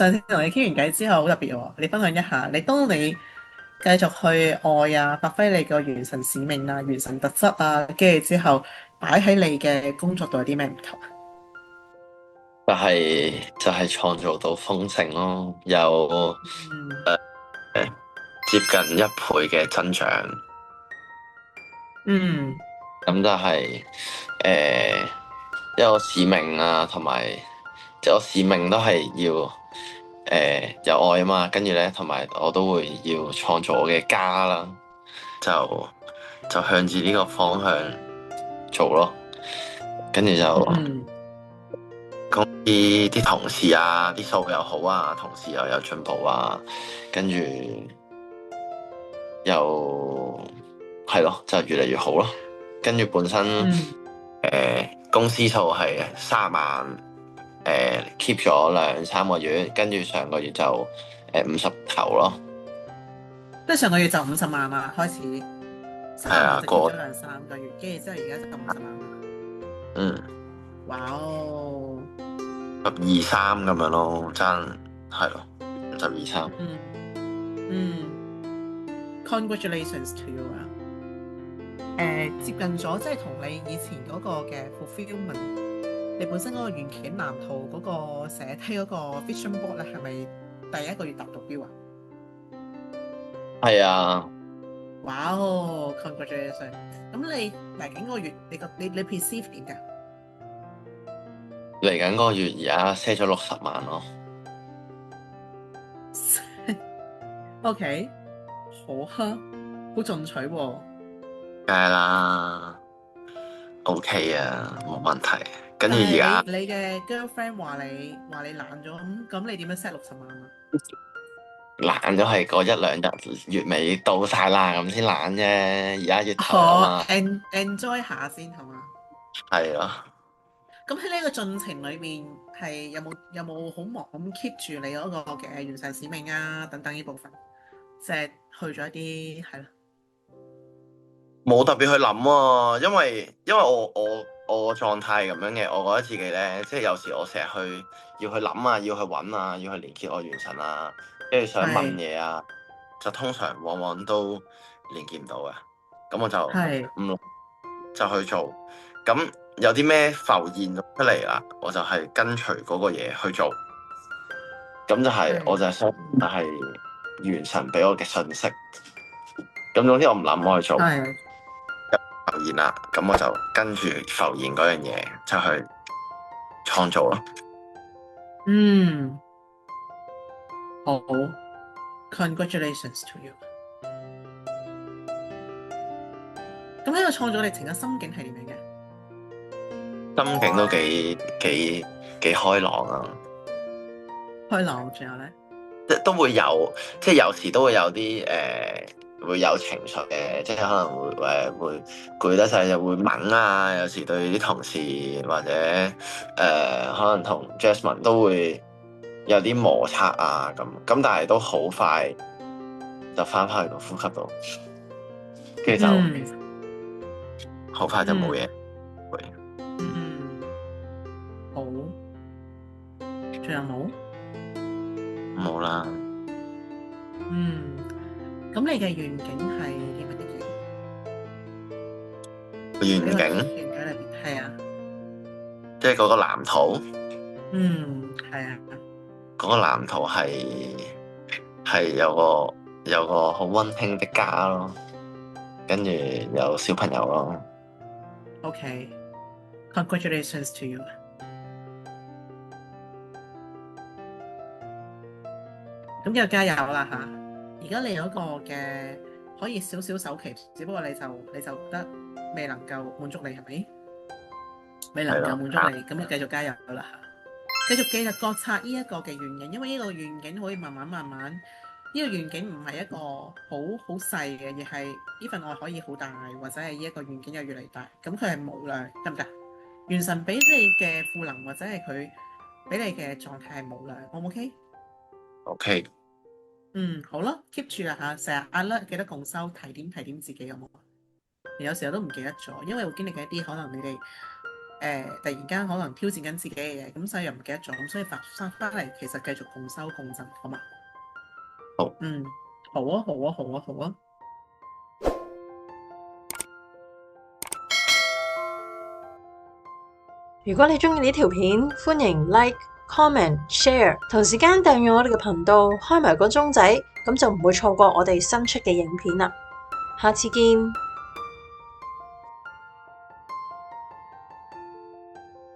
上次同你傾完偈之後好特別喎，你分享一下，當你繼續去愛啊，發揮你個元神使命啊、元神特質啊，跟住之後擺喺你嘅工作度有啲咩唔同啊？就係創造到豐盛咯，有嗯接近1倍嘅增長。嗯咁就係誒一個使命啊，同埋即係我使命都係要有愛啊嘛，跟住咧同埋我都會要創造我嘅家啦，就就向住呢個方向做咯，跟住就嗯啲同事啊，啲數又好啊，同事又有進步啊，跟住又係咯，就越嚟越好咯。跟住本身嗯，公司數係30萬，keep 咗2、3個月，跟住上個月就50頭咯。即係上個月就50萬啊，開始30萬係啊，就 keep 咗2、3個月，跟住之後而家就50萬啦。嗯哇哦，12、3咁樣咯，爭係咯，12、3。嗯嗯，congratulations to you 啊！接近咗，即係同你以前嗰個嘅 fulfillment，你本身嗰個願景藍圖嗰個寫低嗰個 vision board 咧，係咪第一個月達到標啊？係啊，哇哦，congratulations！咁你嚟緊個月，你 perceive 點㗎嚟緊個月而家 set 咗60萬咯。？OK，好哈，好進取喎。梗係啦，OK 啊，冇問題。跟住但係而家你嘅 girlfriend 話你懶咗，咁你點樣 set 60萬啊？懶咗係嗰1、2日月尾到晒啦，咁先懶啫。而家月頭啊哦嘛，enjoy 下先係嘛？係啊。咁喺呢個進程裏面，係有冇好忙咁 keep 住你嗰個嘅元神使命啊等等呢部分，即係去咗一啲係咯，冇特別去諗啊，因為我個狀態係咁樣嘅，我覺得自己咧，即係有時我成日要去諗啊，要去揾啊，要去連結我元神啊，跟住想問係嘢啊，就通常往往都連結唔到嘅，咁我就係唔就去做，咁有啲咩浮現咗出嚟啦，我就係跟隨嗰個嘢去做，咁就係我係就係想就係元神俾我嘅信息，咁總之我唔諗我去做。係，浮現啦，咁我就跟住浮現嗰樣嘢就去創造咯。嗯，好，congratulations to you。咁呢個創造歷程嘅心境係點樣嘅？心境都幾開朗啊，開朗，仲有咧，即係都會有，即係有時都會有啲會有情緒嘅，即係可能會攰得滯就會猛啊，有時對啲同事或者可能同 Jasmine 都會有啲摩擦啊咁，但係都好快就翻去個呼吸度，跟住就嗯好快就冇嘢。嗯嗯，好，仲有冇？冇啦，嗯，咁你嘅願景係啲乜嘢？願呢個願景景裏邊係啊，即係嗰個藍圖，嗯，係啊，嗰個藍圖係有個好溫馨的家咯，跟住有小朋友咯，OK，congratulations to you。咁就加油啦嚇！而家你有一個嘅可以少少首期，只不過你就覺得未能夠滿足你係咪？未能夠係咯，滿足你，咁就繼續加油啦嚇！繼續覺察呢一個嘅願景，因為呢個願景可以慢慢慢慢，呢個願景唔係一個好細嘅，而係呢份愛可以好大，或者係呢一個願景又越嚟越大，咁佢係無量，得唔得？元神俾你嘅賦能或者係佢俾你嘅狀態係無量，O 唔 OK？OK，嗯，好啦，keep 住啦嚇，成日alert記得共修，提點提點自己有冇？有時候都唔記得咗，因為會經歷嘅一啲可能你哋突然間可能挑戰緊自己嘅嘢，咁所以又唔記得咗，咁所以翻嚟其實繼續共修共振，好嘛？好，嗯，好啊，好啊，好啊，好啊。如果你鍾意呢條片，歡迎 like、comment、share，同時間訂閱我哋嘅頻道，開埋個鐘仔，咁就唔會錯過我哋新出嘅影片啦。下次見。